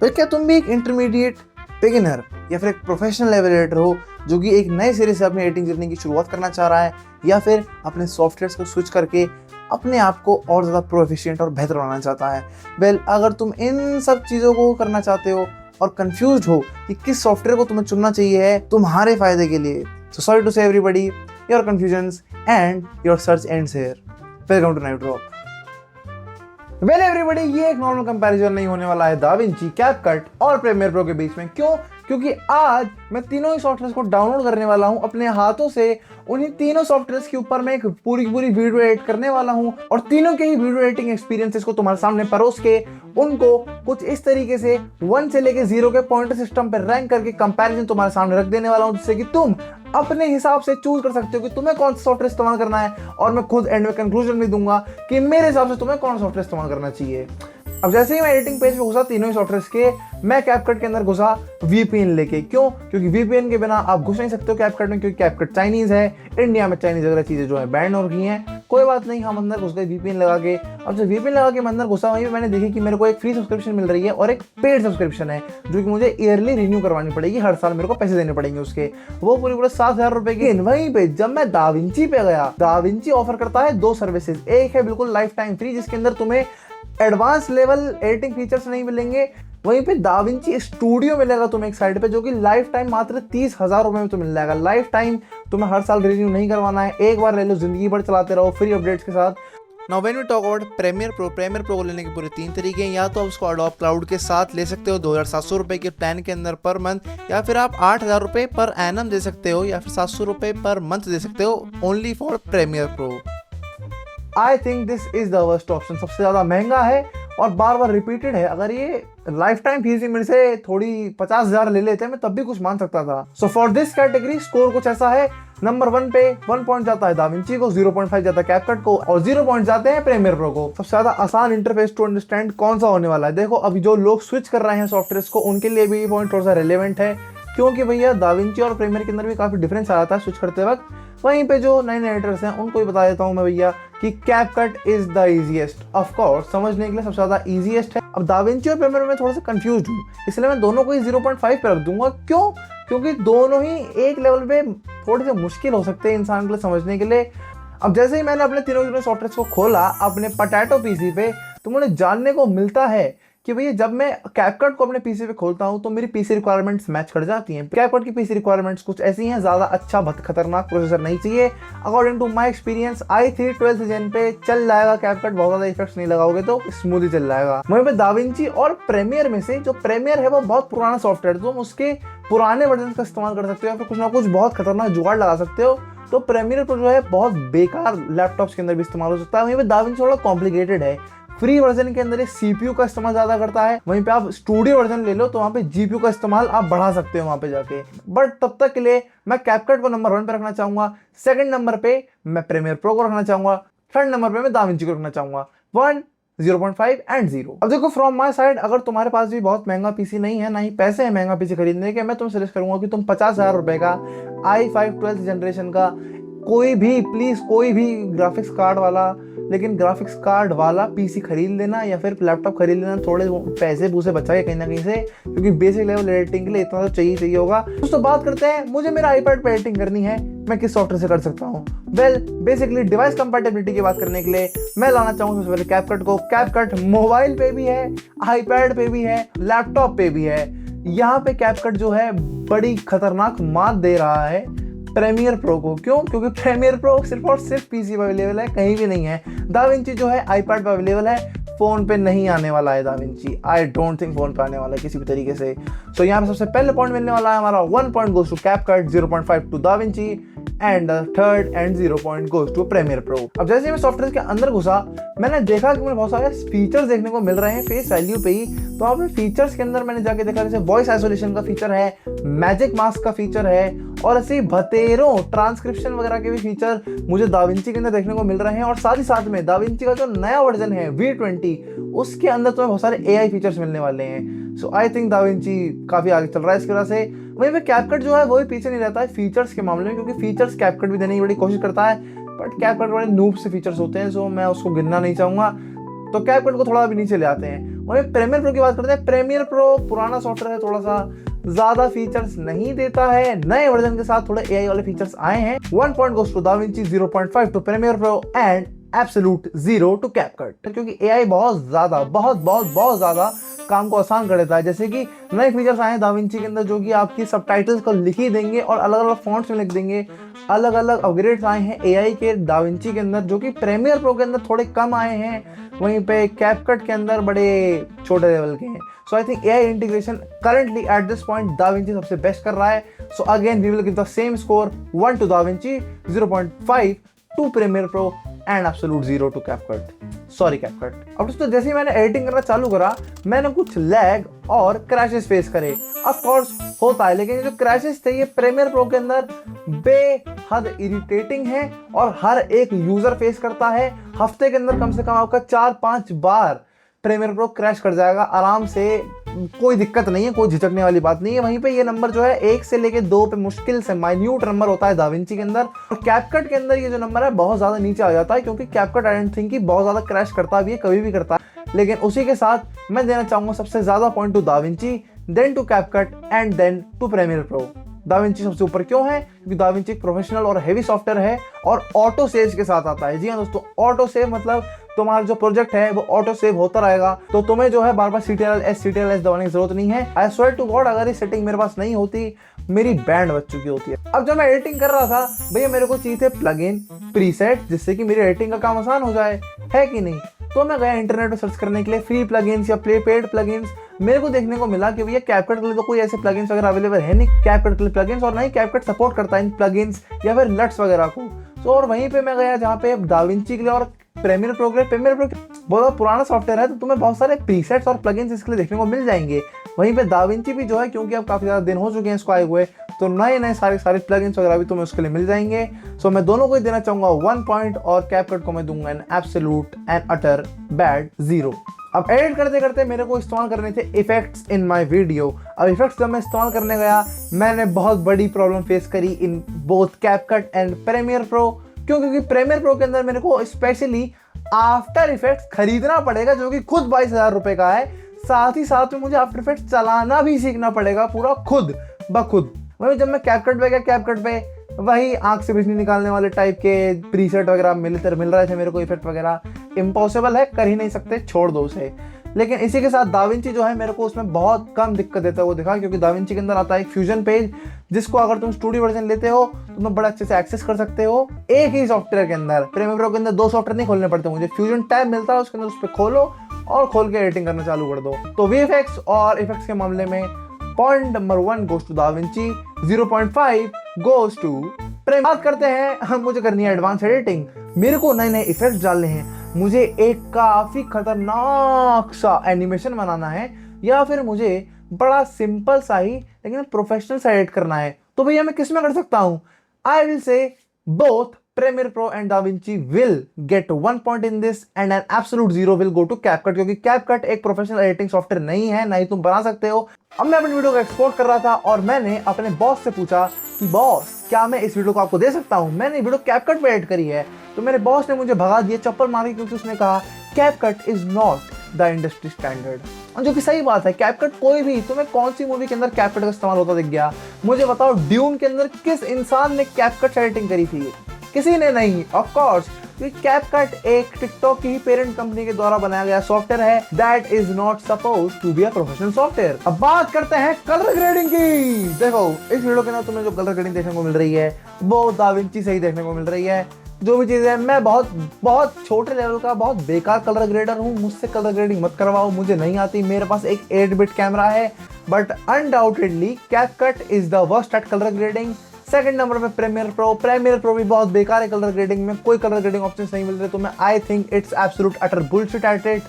फिर क्या तुम भी एक इंटरमीडिएट, बिगिनर या फिर एक प्रोफेशनल लेवल एडिटर हो जो कि एक नए सिरे से अपनी एडिटिंग जर्नी की शुरुआत करना चाह रहा है, या फिर अपने सॉफ्टवेयर्स को स्विच करके अपने आप को और ज़्यादा प्रोफिशिएंट और बेहतर बनाना चाहता है। वेल, अगर तुम इन सब चीज़ों को करना चाहते हो और कंफ्यूज हो कि किस सॉफ्टवेयर को तुम्हें चुनना चाहिए है तुम्हारे फायदे के लिए, so sorry to say everybody, your confusions and your search ends here. Welcome to night drop. Well everybody, ये एक नॉर्मल कंपैरिजन नहीं होने वाला है दाविंची, कैपकट और प्रीमियर प्रो के बीच में। क्यों? क्योंकि आज मैं तीनों ही सॉफ्टवेयर को डाउनलोड करने वाला हूं अपने हाथों से। उन्हीं तीनों सॉफ्टवेयर के ऊपर मैं एक पूरी वीडियो एडिट करने वाला हूं और तीनों के ही वीडियो एडिटिंग एक्सपीरियंसेस को तुम्हारे सामने परोस के उनको कुछ इस तरीके से 1 से लेके 0 के पॉइंटर सिस्टम पर रैंक करके कंपैरिजन तुम्हारे सामने रख देने वाला हूं, जिससे कि तुम अपने हिसाब से चूज कर सकते हो कि तुम्हें कौन सा सॉफ्टवेयर इस्तेमाल करना है। और मैं खुद एंड में कंक्लूजन भी दूंगा कि मेरे हिसाब से तुम्हें कौन सा सॉफ्टवेयर इस्तेमाल करना चाहिए। अब जैसे ही मैं एडिटिंग पेज पे घुसा तीनों ही सॉफ्टवेयर के, मैं कैपकट के अंदर घुसा वीपीएन लेके। क्यों? क्योंकि वीपीएन के बिना आप घुस नहीं सकते हो कैपकट में, क्योंकि कैपकट चाइनीज है। इंडिया में चाइनीज वगैरह चीजें जो है बैन हो रही हैं। कोई बात नहीं, हम अंदर घुस गए वीपीएन लगा के। अब जब वीपीएन लगा के मैं अंदर घुसा, वहीं पे मैंने देखी कि मेरे को एक फ्री सब्सक्रिप्शन मिल रही है और एक पेड सब्सक्रिप्शन है जो कि मुझे ईयरली रिन्यू करवानी पड़ेगी। हर साल मेरे को पैसे देने पड़ेंगे उसके, वो पूरे 7,000 रुपए के। वहीं पे जब मैं दाविंची पे गया, दाविंची ऑफर करता है 2 सर्विसेज। एक है बिल्कुल लाइफ टाइम फ्री, जिसके अंदर तुम्हें एडवांस लेवल एडिटिंग फीचर्स नहीं मिलेंगे। वहीं पे दाविंची स्टूडियो मिलेगा तुम्हें एक साइड पे, जो कि लाइफ टाइम मात्र 30,000 रुपए में तो मिल जाएगा। लाइफ टाइम तुम्हें हर साल रिन्यू नहीं करवाना है, एक बार ले लो, जिंदगी भर चलाते रहो फ्री अपडेट्स के साथ। Now when we talk about Premiere Pro को लेने के पूरे 3 तरीके हैं। या तो आप उसको अडोब क्लाउड के साथ ले सकते हो 2,700 रुपए के प्लान के अंदर पर मंथ, या फिर आप 8,000 रुपए पर एनम दे सकते हो, या फिर 700 रुपए पर मंथ दे सकते हो only for Premiere Pro. I think this is the worst option. सबसे ज्यादा महंगा है और बार बार रिपीटेड है। अगर ये लाइफ टाइम फीस मेरे से थोड़ी 50,000 ले लेते हैं, मैं तब भी कुछ मान सकता था। So for this category score कुछ ऐसा है। नंबर 1 पे 1 पॉइंट जाता है दाविंची को, 0.5 जाता है कैपकट को और 0 पॉइंट जाते हैं प्रीमियर प्रो को। सबसे ज्यादा आसान इंटरफेस टू अंडरस्टैंड कौन सा होने वाला है? देखो, अभी जो लोग स्विच कर रहे हैं सॉफ्टवेयर को, उनके लिए भी ये पॉइंट थोड़ा सा रेलेवेंट है, क्योंकि भैया दाविंची और प्रीमियर के अंदर भी काफी डिफरेंस आ जाता है स्विच करते वक्त। वहीं पे जो नए एडिटर्स हैं उनको भी बता देता हूं मैं भैया कि CapCut is the easiest. Of course समझने के लिए सबसे ज्यादा इजीएस्ट है। अब दाविंची और प्रीमियर में थोड़ा सा कंफ्यूज हूँ, इसलिए मैं दोनों को ही 0.5 पे रख दूंगा। क्यों? क्योंकि दोनों ही एक लेवल पे थोड़े से मुश्किल हो सकते हैं इंसान के लिए समझने के लिए। अब जैसे ही मैंने अपने तीनों सॉफ्टवेयर को खोला अपने पोटैटो पीसी पे, तो मुझे जानने को मिलता है कि भैया जब मैं कैपकट को अपने पीसी पे खोलता हूं तो मेरी पीसी रिक्वायरमेंट्स मैच कर जाती हैं। कैपकट की पीसी रिक्वायरमेंट्स कुछ ऐसी हैं, ज्यादा अच्छा खतरनाक प्रोसेसर नहीं चाहिए। According to my experience i3 12th gen पे चल जाएगा कैपकट, बहुत ज्यादा इफेक्ट्स नहीं लगाओगे तो स्मूथली चल जाएगा। वहीं पे दाविंची और प्रीमियर में से जो प्रीमियर है वो बहुत पुराना सॉफ्टवेयर, तुम उसके पुराने वर्जन का इस्तेमाल कर सकते हो या फिर कुछ ना कुछ बहुत खतरनाक जुगाड़ लगा सकते हो। तो प्रीमियर प्रो जो है बहुत बेकार लैपटॉप्स के अंदर भी इस्तेमाल हो सकता है। वहीं पे दाविंची थोड़ा कॉम्प्लिकेटेड है। फ्री वर्जन के अंदर सीपीयू का इस्तेमाल ज्यादा करता है, वहीं पे आप स्टूडियो वर्जन ले लो तो वहां पे जीपीयू का इस्तेमाल आप बढ़ा सकते हो वहां पे जाके। बट तब तक के लिए मैं कैपकट को नंबर 1 पे रखना चाहूंगा, सेकंड नंबर पे मैं प्रीमियर प्रो को रखना चाहूंगा, थर्ड नंबर पे मैं दाविंची को रखना चाहूंगा। 1, 0.5 एंड 0। अब देखो, फ्रॉम माय साइड, अगर तुम्हारे पास भी बहुत महंगा पीसी नहीं है, ना ही पैसे हैं महंगा पीसी खरीदने के, मैं तुम सजेस्ट करूंगा कि तुम 50,000 रुपए का i5 12th जनरेशन का कोई भी, प्लीज कोई भी ग्राफिक्स कार्ड वाला, लेकिन ग्राफिक्स कार्ड वाला पीसी खरीद लेना या फिर लैपटॉप खरीद लेना, थोड़े पैसे पूसे बचा के कहीं ना कहीं से, क्योंकि बेसिक लेवल एडिटिंग के लिए इतना तो चाहिए होगा। दोस्तों बात करते हैं, मुझे मेरा आईपैड पे एडिटिंग करनी है, मैं किस सॉफ्टवेयर से कर सकता हूँ? वेल, बेसिकली डिवाइस कंपैटिबिलिटी की बात करने के लिए मैं लाना चाहूँगा सबसे पहले कैपकट को। कैपकट मोबाइल पे भी है, आईपैड पे भी है, लैपटॉप पे भी है। यहाँ पे कैपकट जो है बड़ी खतरनाक मात दे रहा है प्रीमियर प्रो को। क्यों? क्योंकि प्रीमियर प्रो सिर्फ और सिर्फ पीसी पे अवेलेबल है, कहीं भी नहीं है। दाविंची जो है आईपैड पे अवेलेबल है, फोन पे नहीं आने वाला है Da Vinci. I don't think phone पे आने वाला है किसी भी तरीके से। सो यहाँ पे सबसे पहले पॉइंट मिलने वाला है हमारा 1 point goes to CapCut, 0.5 to DaVinci and third and 0 point goes to Premiere Pro. अब जैसे मैं सॉफ्टवेयर के अंदर घुसा, मैंने देखा कि मुझे बहुत सारे फीचर्स देखने को मिल रहे हैं फेस वैल्यू पे ही। तो आप फीचर्स के अंदर मैंने जाके देखा, जैसे वॉइस आइसोलेशन का फीचर है, मैजिक मास्क का फीचर है, और ऐसे भतेरों ट्रांसक्रिप्शन वगैरह के भी फीचर मुझे दाविंची के अंदर देखने को मिल रहे हैं। और साथ ही साथ में दाविंची का जो नया वर्जन है V20, उसके अंदर तो बहुत सारे AI फीचर्स मिलने वाले हैं। सो आई थिंक दाविंची काफी आगे चल रहा है इसकी वजह से। वहीं पे कैपकट जो है वो भी पीछे नहीं रहता है फीचर्स के मामले में, क्योंकि फीचर्स कैपकट भी देने की बड़ी कोशिश करता है, बट कैपकट बड़े नूब से फीचर्स होते हैं, सो मैं उसको गिनना नहीं चाहूंगा। तो कैपकट को थोड़ा भी नीचे ले आते हैं। वहीं प्रीमियर प्रो की बात करते हैं, प्रीमियर प्रो पुराना सॉफ्टवेयर है, थोड़ा सा ज्यादा फीचर्स नहीं देता है। नए वर्जन के साथ थोड़े एआई वाले फीचर्स आए हैं। 1 point goes to DaVinci, 0.5 to Premiere Pro and absolute 0 to CapCut, क्योंकि एआई बहुत ज्यादा काम को आसान कर देता है। जैसे कि नए फीचर्स आए हैं दाविंची के अंदर जो कि आपकी सबटाइटल्स को लिख ही देंगे और अलग अलग फॉन्ट्स में लिख देंगे। अलग अलग अपग्रेड्स आए हैं एआई के दाविंची के अंदर जो कि प्रीमियर प्रो के अंदर थोड़े कम आए हैं, वहीं पे कैपकट के अंदर बड़े छोटे लेवल के हैं। So I think AI integration currently at this point DaVinci सबसे बेस्ट कर रहा है। So again we will give the same score, 1 to DaVinci, 0.5 to Premiere Pro and absolute 0 to CapCut. Sorry CapCut. अब दोस्तों जैसे ही मैंने एडिटिंग करना चालू करा, मैंने कुछ लैग और क्रैशेस फेस करे। ऑफ कोर्स होता है, लेकिन जो क्रैशेस थे ये प्रीमियर प्रो के अंदर बेहद इरिटेटिंग है और हर एक यूजर फेस करता है। हफ्ते के अंदर कम से कम आपका 4-5 बार प्रीमियर प्रो क्रैश कर जाएगा आराम से, कोई दिक्कत नहीं है, कोई झिझकने वाली बात नहीं है। वहीं पे ये नंबर जो है 1 से लेके 2 पे मुश्किल से माइन्यूट नंबर होता है दाविंची के अंदर, और कैपकट के अंदर ये जो नंबर है बहुत ज्यादा नीचे आ जाता है, क्योंकि कैपकट आई डोंट थिंक कि बहुत ज्यादा क्रैश करता भी है, कभी भी करता है। लेकिन उसी के साथ मैं देना चाहूंगा सबसे ज्यादा point to DaVinci, then to CapCut and then to Premiere Pro. DaVinci सबसे ऊपर क्यों है? क्योंकि दाविंची एक प्रोफेशनल और हेवी सॉफ्टवेयर है और ऑटो सेव के साथ आता है। जी हाँ दोस्तों, ऑटो सेव मतलब तुम्हारा जो प्रोजेक्ट है वो ऑटो सेव होता रहेगा, तो तुम्हें जो है बार बार CTRL-S दबाने की जरूरत नहीं है। आई स्वेयर टू गॉड, अगर ये सेटिंग मेरे पास नहीं होती मेरी बैंड बज चुकी होती है। अब जब मैं एडिटिंग कर रहा था भैया, मेरे को चाहिए थे प्लगइन, प्रीसेट, जिससे कि मेरी एडिटिंग का काम आसान हो जाए, है कि नहीं? तो मैं गया इंटरनेट पर सर्च करने के लिए फ्री प्लगइन्स या पेड प्लगइन्स। मेरे को देखने को मिला कि भैया कैपकट के लिए तो कोई ऐसे प्लगइन्स वगैरह अवेलेबल है नहीं, कैपकट के लिए प्लगइन्स, और नहीं कैपकट सपोर्ट करता है इन प्लगइन्स या फिर लट्स वगैरह को। तो और वहीं पे मैं गया जहाँ पे दाविंची के लिए और प्रीमियर प्रो बहुत पुराना सॉफ्टवेयर है, तो तुम्हें बहुत सारे प्रीसेट्स और प्लगइन्स इसके लिए देखने को मिल जाएंगे। वहीं पे दाविंची भी जो है, क्योंकि अब काफी ज्यादा दिन हो चुके हैं इसको आए हुए, तो नए सारे प्लगइन्स वगैरह भी तुम्हें उसके लिए मिल जाएंगे। सो मैं दोनों को ही देना चाहूंगा 1 पॉइंट और कैपकट को मैं दूंगा an absolute and utter bad 0। अब एडिट करते करते मेरे को इस्तेमाल करने थे इफेक्ट्स इन माय वीडियो। अब इफेक्ट्स जब मैं इस्तेमाल करने गया, मैंने बहुत बड़ी प्रॉब्लम फेस करी in both CapCut and Premiere Pro. क्योंकि प्रीमियर प्रो के अंदर मेरे को स्पेशली आफ्टर इफेक्ट्स खरीदना पड़ेगा, जो कि खुद 22,000 रुपए का है। साथ ही साथ में मुझे आफ्टर इफेक्ट्स चलाना भी सीखना पड़ेगा पूरा खुद ब खुद। वही जब मैं कैपकट पे गया, कैपकट पे वही आंख से बिजली निकालने वाले टाइप के प्रीसेट वगैरह मिल रहे थे मेरे को, इफेक्ट वगैरह। इम्पॉसिबल है, कर ही नहीं सकते, छोड़ दो उसे। लेकिन इसी के साथ दाविंची जो है मेरे को उसमें बहुत कम दिक्कत देता है वो दिखा, क्योंकि दाविंची के अंदर आता है एक फ्यूजन पेज, जिसको अगर तुम स्टूडियो वर्जन लेते हो तो तुम बड़ा अच्छे से एक्सेस कर सकते हो एक ही सॉफ्टवेयर के अंदर। प्रीमियर प्रो के अंदर 2 सॉफ्टवेयर नहीं खोलने पड़ते मुझे, फ्यूजन टैब मिलता है, उसके अंदर उस पर खोलो और खोल के एडिटिंग करना चालू कर दो। तो VFX और इफेक्ट्स के मामले में point number 1 goes to DaVinci, 0.5 goes to Premiere. बात करते हैं, मुझे करनी है एडवांस एडिटिंग, मेरे को नए इफेक्ट्स डालने हैं, मुझे एक काफी खतरनाक सा एनिमेशन बनाना है, या फिर मुझे बड़ा सिंपल सा ही लेकिन प्रोफेशनल सा एडिट करना है, तो भैया मैं किस में कर सकता हूं? I will say both Premiere Pro and DaVinci will get 1 point in this and an absolute 0 will go to CapCut, क्योंकि कैपकट एक प्रोफेशनल एडिटिंग सॉफ्टवेयर नहीं है, ना ही तुम बना सकते हो। अब मैं अपनी वीडियो को एक्सपोर्ट कर रहा था और मैंने अपने बॉस से पूछा कि बॉस क्या मैं इस वीडियो को आपको दे सकता हूं? मैंने वीडियो कैपकट पे एडिट करी है। तो मेरे बॉस ने मुझे भगा दिया, चप्पल मारी, क्योंकि उसने कहा CapCut is not the industry standard. और जो कि सही बात है, कैपकट कोई भी, तुम्हें कौन सी मूवी के अंदर कैपकट का इस्तेमाल होता दिख गया? मुझे बताओ, ड्यून के अंदर किस इंसान ने कैपकट से एडिटिंग करी थी? किसी ने नहीं। ऑफ कोर्स, क्योंकि कैपकट एक टिकटॉक की ही पेरेंट कंपनी के द्वारा बनाया गया सॉफ्टवेयर है, that is not suppose to be a professional software. अब बात करते हैं कलर ग्रेडिंग की। देखो इस वीडियो के अंदर तुम्हें जो कलर ग्रेडिंग देखने को मिल रही है वो दाविंची से ही देखने को मिल रही है। जो भी चीज़ है, मैं बहुत छोटे लेवल का बहुत बेकार कलर ग्रेडर हूँ, मुझसे कलर ग्रेडिंग मत करवाओ, मुझे नहीं आती। मेरे पास एक 8-बिट कैमरा है, but undoubtedly CapCut is the worst at colour grading. Second number पे प्रीमियर प्रो भी बहुत बेकार है कलर ग्रेडिंग में, कोई कलर ग्रेडिंग ऑप्शंस नहीं मिल रहे, तो मैं I think it's absolute utter bullshit at it.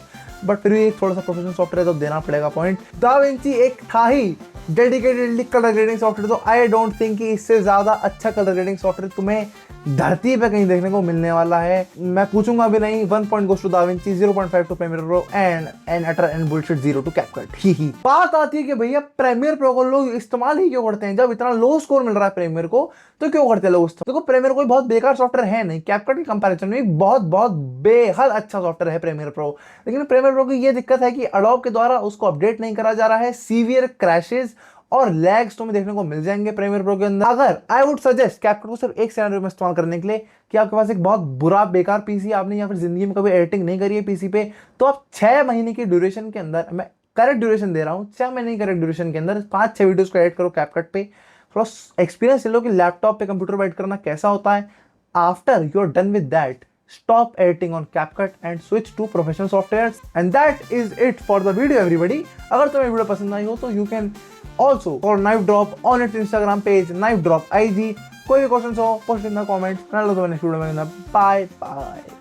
But फिर भी थोड़ा सा प्रोफेशनल सॉफ्टवेयर तो देना पड़ेगा पॉइंट। दाविंची एक था ही डेडिकेटेडली कलर ग्रेडिंग सॉफ्टवेयर, तो आई डोंट थिंक कि इससे ज्यादा अच्छा कलर ग्रेडिंग सॉफ्टवेयर तुम्हें धरती पे कहीं देखने को मिलने वाला है। मैं पूछूंगा भी नहीं। 1 point goes to DaVinci, 0.5 to Premiere Pro and an utter and bullshit 0 to CapCut। ही बात आती है कि भैया प्रीमियर प्रो को लोग इस्तेमाल ही क्यों करते हैं? जब इतना लो स्कोर मिल रहा है प्रीमियर को तो क्यों करते हैं लोग? देखो प्रीमियर कोई बहुत बेकार सॉफ्टवेयर है नहीं, CapCut के कंपैरिजन में बहुत बहुत बेहद अच्छा सॉफ्टवेयर है प्रीमियर प्रो। लेकिन प्रीमियर प्रो की ये दिक्कत है कि एडोब के द्वारा उसको अपडेट नहीं करा जा रहा है। सीवियर क्रैशेस और लैग्स तो में देखने को मिल जाएंगे प्रीमियर प्रो के अंदर। अगर आई वुड सजेस्ट CapCut को सिर्फ एक सिनेरियो में इस्तेमाल करने के लिए कि आपके पास एक बहुत बुरा बेकार पीसी, आपने या फिर जिंदगी में कभी एडिटिंग नहीं करी है पीसी पे, तो आप 6 महीने की ड्यूरेशन के अंदर, मैं करेक्ट ड्यूरेशन दे रहा हूँ, 6 महीने की करेक्ट ड्यूरेशन के अंदर 5-6 वीडियोस को एडिट करो CapCut पे। थोड़ा एक्सपीरियंस ले लो कि लैपटॉप पे कंप्यूटर पे एडिट करना कैसा होता है। After you are done with that, stop editing on CapCut and switch to professional softwares। And that is it for the video everybody। अगर तुम्हें वीडियो पसंद आई हो तो you can also follow Knife Drop on its Instagram page Knife Drop IG। कोई भी question हो post in the comments. मैं next video में। Bye bye.